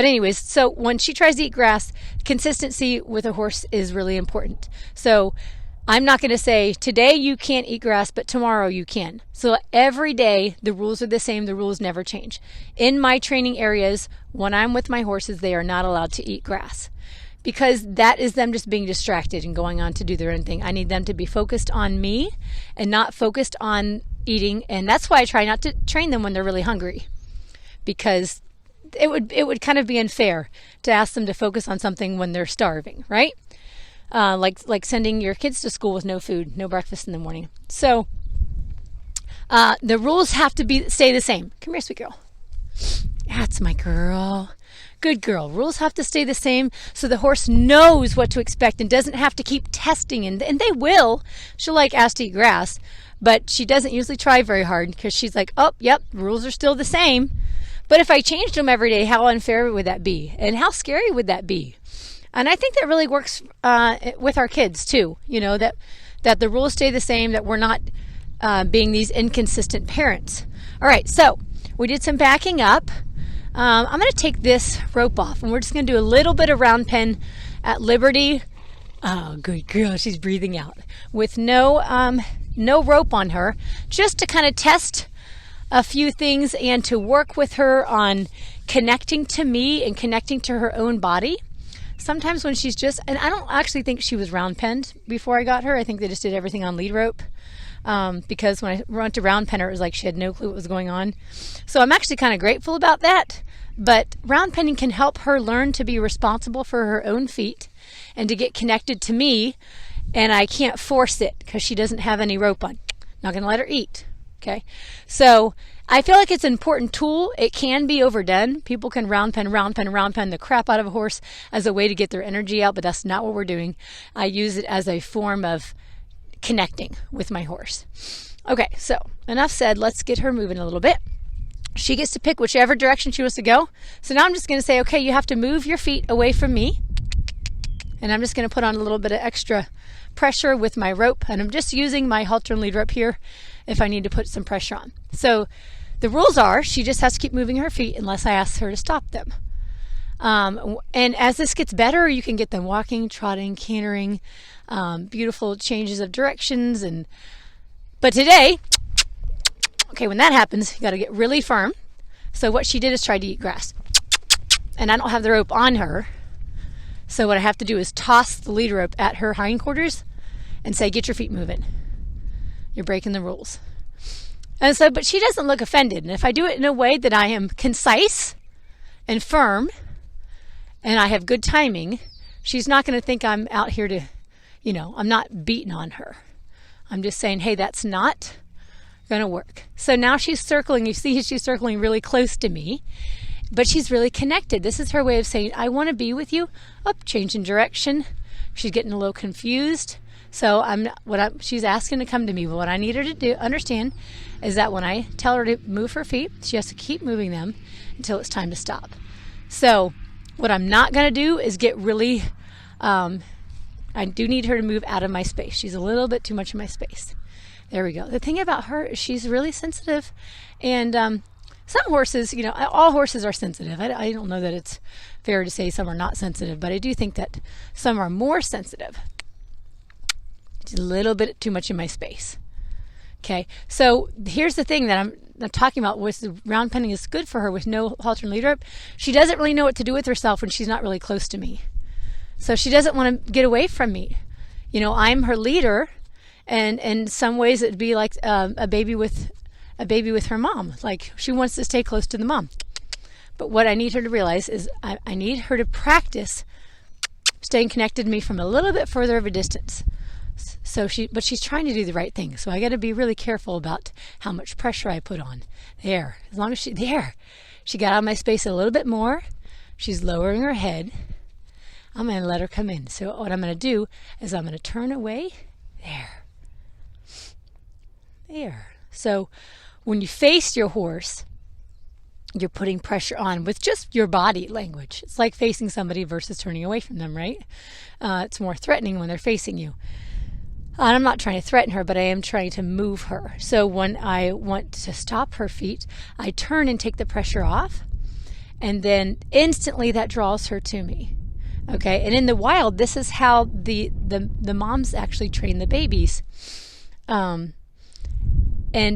But anyways, so when she tries to eat grass, consistency with a horse is really important. So I'm not going to say today you can't eat grass, but tomorrow you can. So every day the rules are the same. The rules never change. In my training areas, when I'm with my horses, they are not allowed to eat grass, because that is them just being distracted and going on to do their own thing. I need them to be focused on me and not focused on eating. And that's why I try not to train them when they're really hungry, because it would kind of be unfair to ask them to focus on something when they're starving, right? Like sending your kids to school with no food, no breakfast in the morning. So the rules have to stay the same. Come here, sweet girl. That's my girl. Good girl. Rules have to stay the same so the horse knows what to expect and doesn't have to keep testing. And they will. She'll ask to eat grass, but she doesn't usually try very hard because she's like, oh, yep, rules are still the same. But if I changed them every day, how unfair would that be? And how scary would that be? And I think that really works with our kids too. That the rules stay the same, that we're not being these inconsistent parents. All right, so we did some backing up. I'm going to take this rope off, and we're just going to do a little bit of round pen at liberty. Oh, good girl. She's breathing out with no rope on her, just to kind of test a few things and to work with her on connecting to me and connecting to her own body. Sometimes when she's and I don't actually think she was round penned before I got her. I think they just did everything on lead rope. Because when I went to round pen her, it was like she had no clue what was going on. So I'm actually kind of grateful about that. But round penning can help her learn to be responsible for her own feet and to get connected to me. And I can't force it because she doesn't have any rope on. Not going to let her eat. Okay. So I feel like it's an important tool. It can be overdone. People can round pen the crap out of a horse as a way to get their energy out, but that's not what we're doing. I use it as a form of connecting with my horse. Okay, so enough said. Let's get her moving a little bit. She gets to pick whichever direction she wants to go. So now I'm just going to say, okay, you have to move your feet away from me. And I'm just going to put on a little bit of extra pressure with my rope. And I'm just using my halter and lead rope here if I need to put some pressure on. So the rules are she just has to keep moving her feet unless I ask her to stop them. And as this gets better, you can get them walking, trotting, cantering, beautiful changes of directions. But today, okay, when that happens, you got to get really firm. So what she did is try to eat grass. And I don't have the rope on her. So what I have to do is toss the lead rope at her hindquarters and say, get your feet moving. You're breaking the rules. And so, but she doesn't look offended. And if I do it in a way that I am concise and firm and I have good timing, she's not going to think I'm out here to, I'm not beating on her. I'm just saying, hey, that's not going to work. So now she's circling. You see she's circling really close to me, but she's really connected. This is her way of saying, I want to be with you. Changing direction. She's getting a little confused. So she's asking to come to me, but what I need her to understand is that when I tell her to move her feet, she has to keep moving them until it's time to stop. So what I'm not going to do is get really, I do need her to move out of my space. She's a little bit too much in my space. There we go. The thing about her is she's really sensitive, and some horses, all horses are sensitive. I don't know that it's fair to say some are not sensitive, but I do think that some are more sensitive. It's a little bit too much in my space. Okay, so here's the thing that I'm talking about was the round penning is good for her with no halter and lead rope. She doesn't really know what to do with herself when she's not really close to me. So she doesn't want to get away from me. I'm her leader, and in some ways it'd be like a baby with her mom. Like she wants to stay close to the mom. But what I need her to realize is I need her to practice staying connected to me from a little bit further of a distance. But she's trying to do the right thing. So I got to be really careful about how much pressure I put on. There, as long as she got out of my space a little bit more. She's lowering her head. I'm going to let her come in. So what I'm going to do is I'm going to turn away. There. So when you face your horse, you're putting pressure on with just your body language. It's like facing somebody versus turning away from them, right? It's more threatening when they're facing you. And I'm not trying to threaten her, but I am trying to move her. So when I want to stop her feet, I turn and take the pressure off. And then instantly that draws her to me. Okay, and in the wild, this is how the moms actually train the babies, and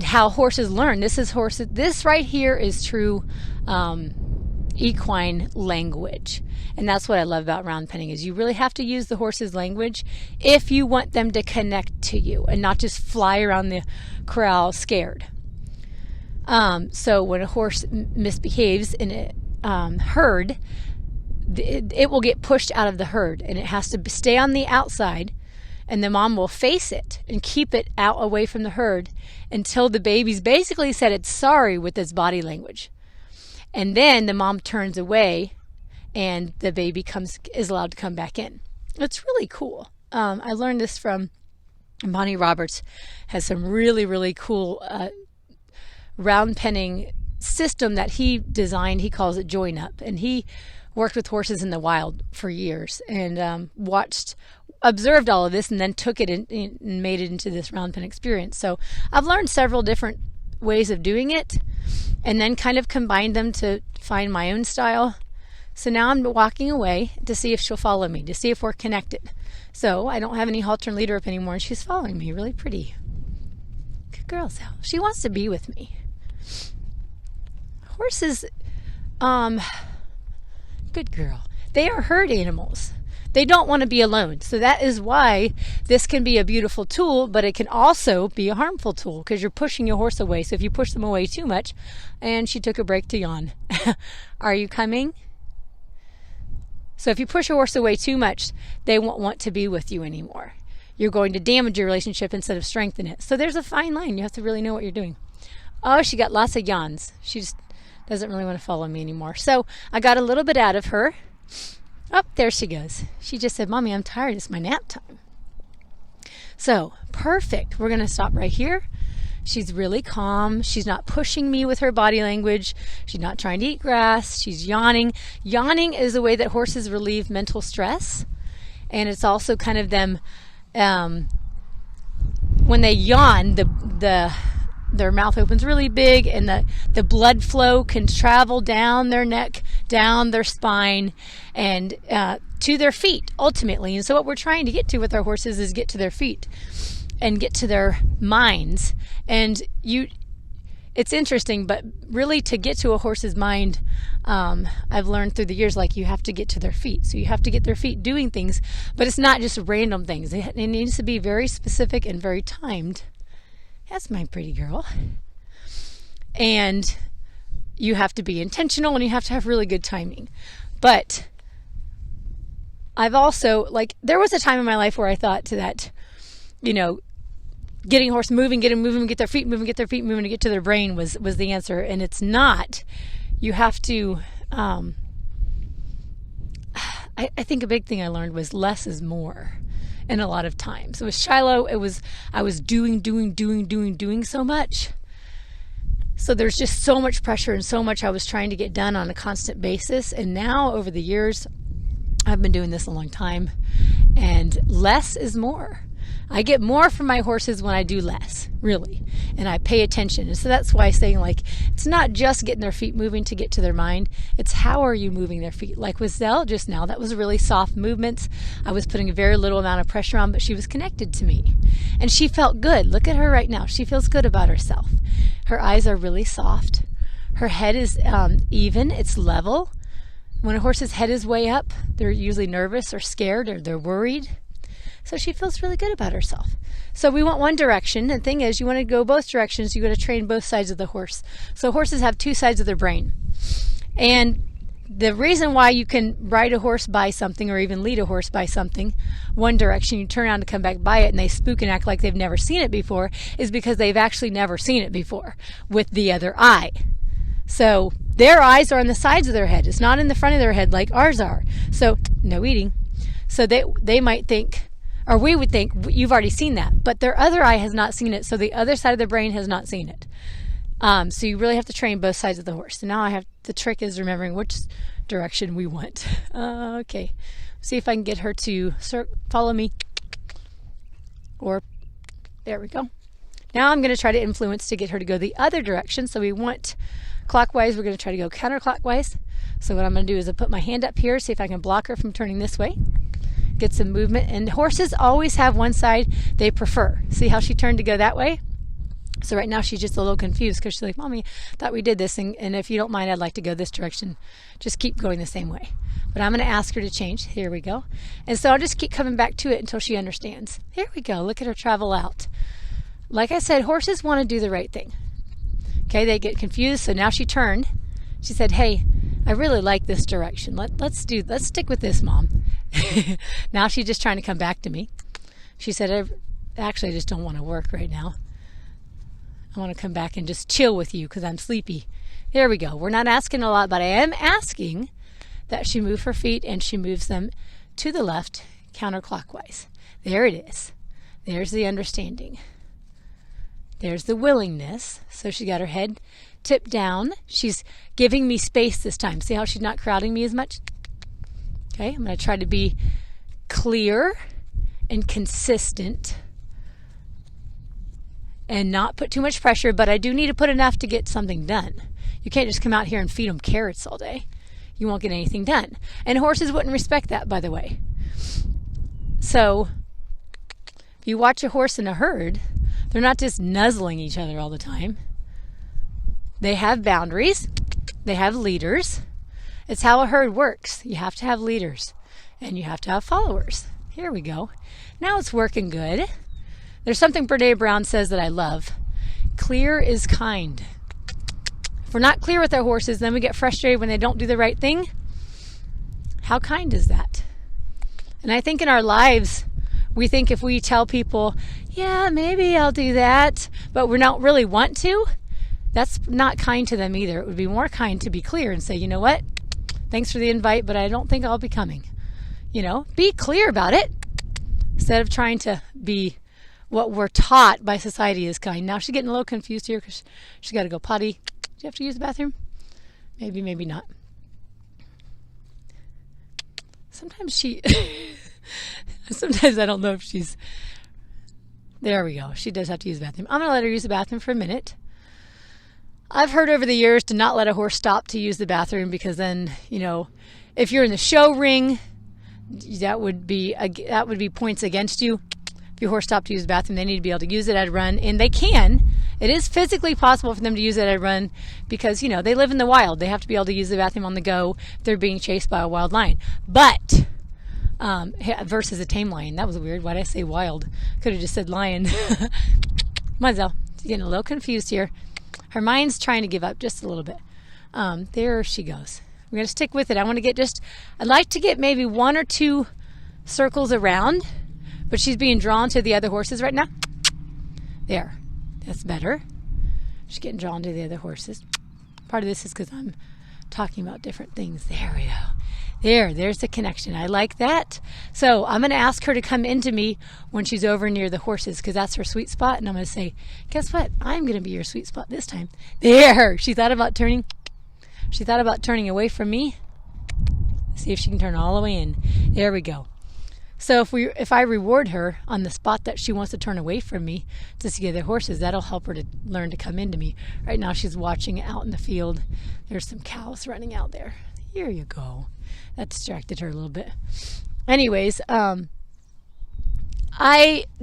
how horses learn. This right here is true equine language, and that's what I love about round penning, is you really have to use the horse's language if you want them to connect to you and not just fly around the corral scared. So when a horse misbehaves in a herd, it will get pushed out of the herd, and it has to stay on the outside, and the mom will face it and keep it out away from the herd until the baby's basically said it's sorry with its body language. And then the mom turns away and the baby is allowed to come back in. It's really cool. I learned this from Bonnie Roberts, has some really, really cool round penning system that he designed. He calls it Join Up, and he worked with horses in the wild for years and observed all of this, and then took it and made it into this round pen experience. So I've learned several different ways of doing it, and then kind of combined them to find my own style. So now I'm walking away to see if she'll follow me, to see if we're connected. So I don't have any halter and lead her up anymore, and she's following me. Really pretty. Good girl, Zelle. She wants to be with me. Horses, good girl. They are herd animals. They don't want to be alone. So that is why this can be a beautiful tool, but it can also be a harmful tool because you're pushing your horse away. So if you push them away too much, and she took a break to yawn. Are you coming? So if you push your horse away too much, they won't want to be with you anymore. You're going to damage your relationship instead of strengthen it. So there's a fine line. You have to really know what you're doing. Oh, she got lots of yawns. She just doesn't really want to follow me anymore. So I got a little bit out of her. Oh, there she goes. She just said, Mommy, I'm tired. It's my nap time. So, perfect. We're going to stop right here. She's really calm. She's not pushing me with her body language. She's not trying to eat grass. She's yawning. Yawning is a way that horses relieve mental stress. And it's also kind of them, when they yawn, their mouth opens really big, and the blood flow can travel down their neck, down their spine, and to their feet ultimately. And so what we're trying to get to with our horses is get to their feet and get to their minds. And it's interesting, but really to get to a horse's mind, I've learned through the years, like, you have to get to their feet. So you have to get their feet doing things, but it's not just random things. It needs to be very specific and very timed. That's my pretty girl. And you have to be intentional, and you have to have really good timing. But I've also, there was a time in my life where I thought that, getting a horse moving, get them moving, get their feet moving, get to get to their brain was the answer. And it's not. You have to, I think a big thing I learned was less is more. And a lot of times. So with Shiloh, I was doing so much. So there's just so much pressure and so much I was trying to get done on a constant basis. And now over the years, I've been doing this a long time, and less is more. I get more from my horses when I do less, really, and I pay attention. And so that's why I'm saying, it's not just getting their feet moving to get to their mind. It's how are you moving their feet? Like with Zelle just now, that was really soft movements. I was putting a very little amount of pressure on, but she was connected to me. And she felt good. Look at her right now. She feels good about herself. Her eyes are really soft. Her head is even. It's level. When a horse's head is way up, they're usually nervous or scared, or they're worried. So she feels really good about herself. So we want one direction. The thing is, you want to go both directions. You got to train both sides of the horse. So horses have two sides of their brain. And the reason why you can ride a horse by something, or even lead a horse by something, one direction, you turn around to come back by it, and they spook and act like they've never seen it before, is because they've actually never seen it before with the other eye. So their eyes are on the sides of their head. It's not in the front of their head like ours are. So no eating. So they might think, or we would think, you've already seen that, but their other eye has not seen it, so the other side of the brain has not seen it. So you really have to train both sides of the horse. So now the trick is remembering which direction we want. Okay, see if I can get her to follow me. Or, there we go. Now I'm going to try to influence to get her to go the other direction. So we want clockwise. We're going to try to go counterclockwise. So what I'm going to do is I'll put my hand up here, see if I can block her from turning this way. Get some movement. And horses always have one side they prefer. See how she turned to go that way? So right now she's just a little confused because she's like, Mommy, thought we did this. And if you don't mind, I'd like to go this direction. Just keep going the same way. But I'm going to ask her to change. Here we go. And so I'll just keep coming back to it until she understands. Here we go. Look at her travel out. Like I said, horses want to do the right thing. Okay, they get confused. So now she turned. She said, hey, I really like this direction. Let's stick with this, Mom. Now she's just trying to come back to me. She said, I just don't want to work right now. I want to come back and just chill with you because I'm sleepy. There we go. We're not asking a lot, but I am asking that she move her feet and she moves them to the left counterclockwise. There it is. There's the understanding. There's the willingness. So she got her head tipped down. She's giving me space this time. See how she's not crowding me as much? Okay, I'm going to try to be clear and consistent and not put too much pressure, but I do need to put enough to get something done. You can't just come out here and feed them carrots all day. You won't get anything done. And horses wouldn't respect that, by the way. So if you watch a horse in a herd, they're not just nuzzling each other all the time. They have boundaries. They have leaders. It's how a herd works. You have to have leaders and you have to have followers. Here we go. Now it's working good. There's something Brene Brown says that I love. Clear is kind. If we're not clear with our horses, then we get frustrated when they don't do the right thing. How kind is that? And I think in our lives, we think if we tell people, yeah, maybe I'll do that, but we don't really want to, that's not kind to them either. It would be more kind to be clear and say, you know what? Thanks for the invite, but I don't think I'll be coming. Be clear about it instead of trying to be what we're taught by society is kind. Now she's getting a little confused here because she's got to go potty. Do you have to use the bathroom? Maybe, maybe not. Sometimes sometimes I don't know if she's, there we go. She does have to use the bathroom. I'm going to let her use the bathroom for a minute. I've heard over the years to not let a horse stop to use the bathroom because then, if you're in the show ring, that would be points against you. If your horse stopped to use the bathroom, they need to be able to use it at a run, and they can. It is physically possible for them to use it at a run because, they live in the wild. They have to be able to use the bathroom on the go if they're being chased by a wild lion. But versus a tame lion. That was weird. Why did I say wild? Could have just said lion. Come on, Zelle. She's getting a little confused here. Her mind's trying to give up just a little bit. There she goes. We're going to stick with it. I'd like to get maybe 1 or 2 circles around, but she's being drawn to the other horses right now. There. That's better. She's getting drawn to the other horses. Part of this is because I'm talking about different things. There we go. There's the connection. I like that. So I'm going to ask her to come into me when she's over near the horses because that's her sweet spot. And I'm going to say, guess what? I'm going to be your sweet spot this time. There. She thought about turning away from me. See if she can turn all the way in. There we go. So if I reward her on the spot that she wants to turn away from me to see the horses, that'll help her to learn to come into me. Right now she's watching out in the field. There's some cows running out there. Here you go. That distracted her a little bit. Anyways, I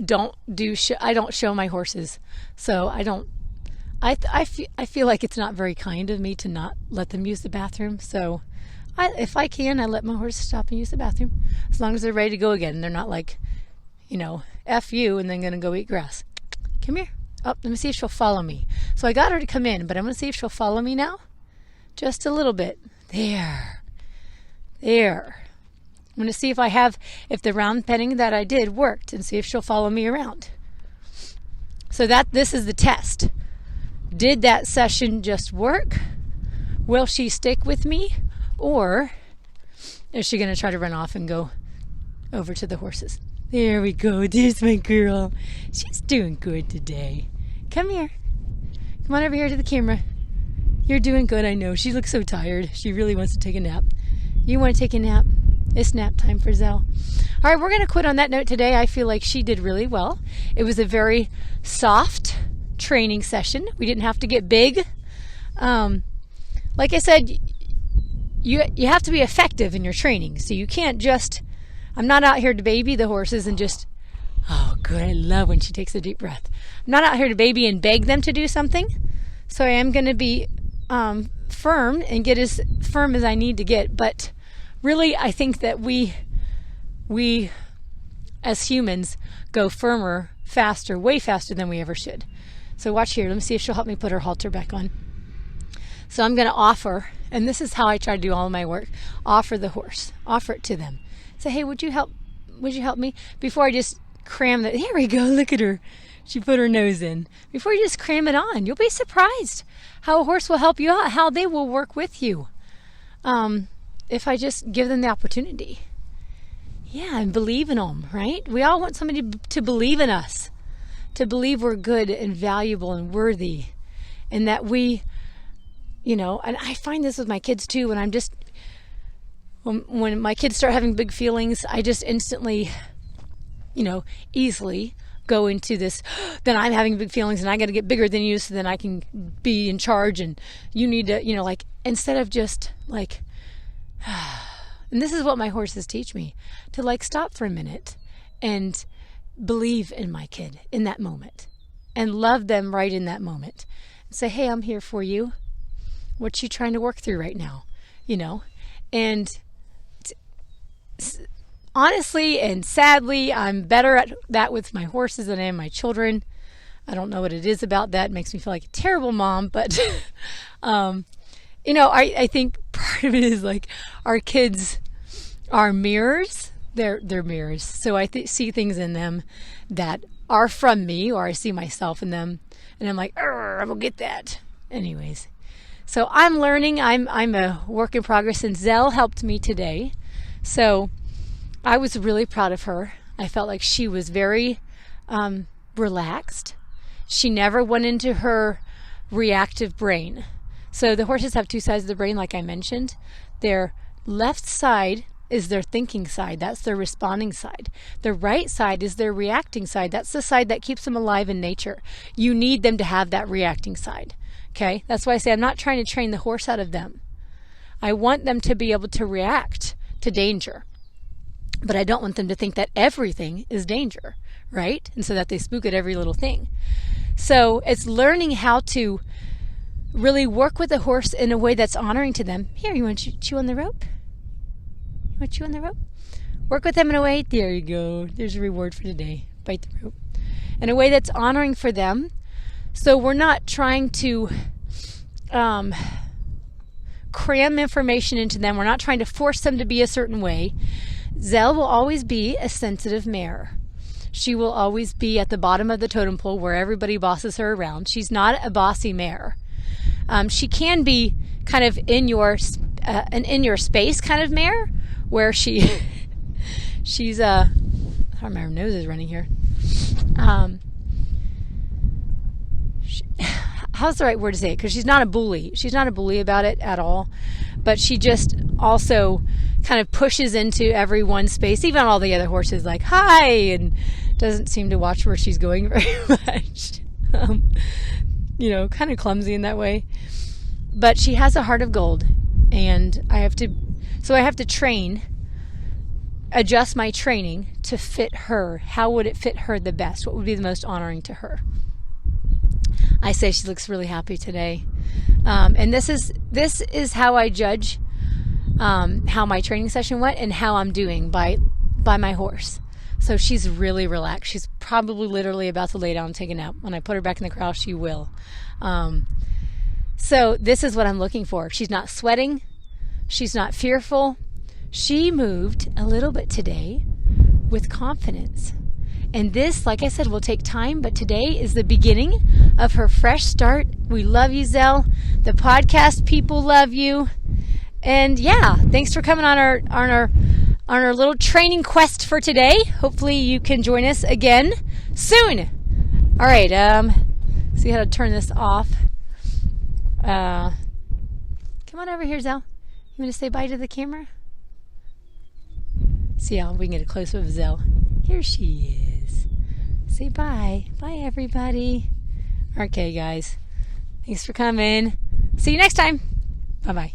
don't show my horses, so I feel like it's not very kind of me to not let them use the bathroom. So if I can, I let my horses stop and use the bathroom as long as they're ready to go again. They're not like, F you and then going to go eat grass. Come here. Oh, let me see if she'll follow me. So I got her to come in, but I'm going to see if she'll follow me now. Just a little bit. There. I'm going to see if the round penning that I did worked and see if she'll follow me around. So this is the test. Did that session just work? Will she stick with me? Or is she going to try to run off and go over to the horses? There we go. There's my girl. She's doing good today. Come here. Come on over here to the camera. You're doing good, I know. She looks so tired. She really wants to take a nap. You want to take a nap? It's nap time for Zelle. All right, we're going to quit on that note today. I feel like she did really well. It was a very soft training session. We didn't have to get big. like I said, you have to be effective in your training. So you can't just, I'm not out here to baby the horses and just, oh, good, I love when she takes a deep breath. I'm not out here to baby and beg them to do something. So I am going to be firm and get as firm as I need to get. But really, I think that we as humans go firmer, faster, way faster than we ever should. So watch here. Let me see if she'll help me put her halter back on. So I'm going to offer, and this is how I try to do all of my work, offer the horse, offer it to them. Say, hey, would you help me? Before I just cram that, here we go, look at her. She put her nose in. Before you just cram it on, you'll be surprised how a horse will help you out, how they will work with you. If I just give them the opportunity. Yeah, and believe in them, right? We all want somebody to believe in us, to believe we're good and valuable and worthy, and that we, and I find this with my kids too, when my kids start having big feelings, I just instantly, easily go into this, then I'm having big feelings and I got to get bigger than you so then I can be in charge and you need to, instead of just and this is what my horses teach me, to stop for a minute and believe in my kid in that moment and love them right in that moment and say, hey, I'm here for you. What you trying to work through right now, and honestly and sadly, I'm better at that with my horses than I am my children. I don't know what it is about that. It makes me feel like a terrible mom, but I think part of it is our kids are mirrors. They're mirrors. So I see things in them that are from me, or I see myself in them, and I'm like, I will get that. Anyways, so I'm learning. I'm a work in progress, and Zelle helped me today. So I was really proud of her. I felt like she was very relaxed. She never went into her reactive brain. So the horses have two sides of the brain, like I mentioned. Their left side is their thinking side. That's their responding side. The right side is their reacting side. That's the side that keeps them alive in nature. You need them to have that reacting side. Okay? That's why I say I'm not trying to train the horse out of them. I want them to be able to react to danger. But I don't want them to think that everything is danger, right? And so that they spook at every little thing. So it's learning how to really work with the horse in a way that's honoring to them. Here, you want to chew on the rope? You want to chew on the rope? Work with them in a way, there you go. There's a reward for today. Bite the rope. In a way that's honoring for them. So we're not trying to cram information into them. We're not trying to force them to be a certain way. Zelle will always be a sensitive mare. She will always be at the bottom of the totem pole where everybody bosses her around. She's not a bossy mare. She can be kind of an in your space kind of mare, where she's I don't remember, her nose is running here. How's the right word to say it? Because she's not a bully. She's not a bully about it at all, but she just also kind of pushes into everyone's space, even all the other horses, like hi, and doesn't seem to watch where she's going very much. Kind of clumsy in that way. But she has a heart of gold, and I have to adjust my training to fit her. How would it fit her the best? What would be the most honoring to her? I say she looks really happy today. And this is how I judge how my training session went and how I'm doing by my horse. So she's really relaxed. She's probably literally about to lay down and take a nap. When I put her back in the corral, she will. So this is what I'm looking for. She's not sweating. She's not fearful. She moved a little bit today with confidence. And this, like I said, will take time, but today is the beginning of her fresh start. We love you, Zelle. The podcast people love you. And yeah, thanks for coming on our little training quest for today. Hopefully you can join us again soon. All right, see how to turn this off. Come on over here, Zelle. You want to say bye to the camera? See how we can get a close up of Zelle. Here she is. Say bye. Bye, everybody. Okay, guys. Thanks for coming. See you next time. Bye-bye.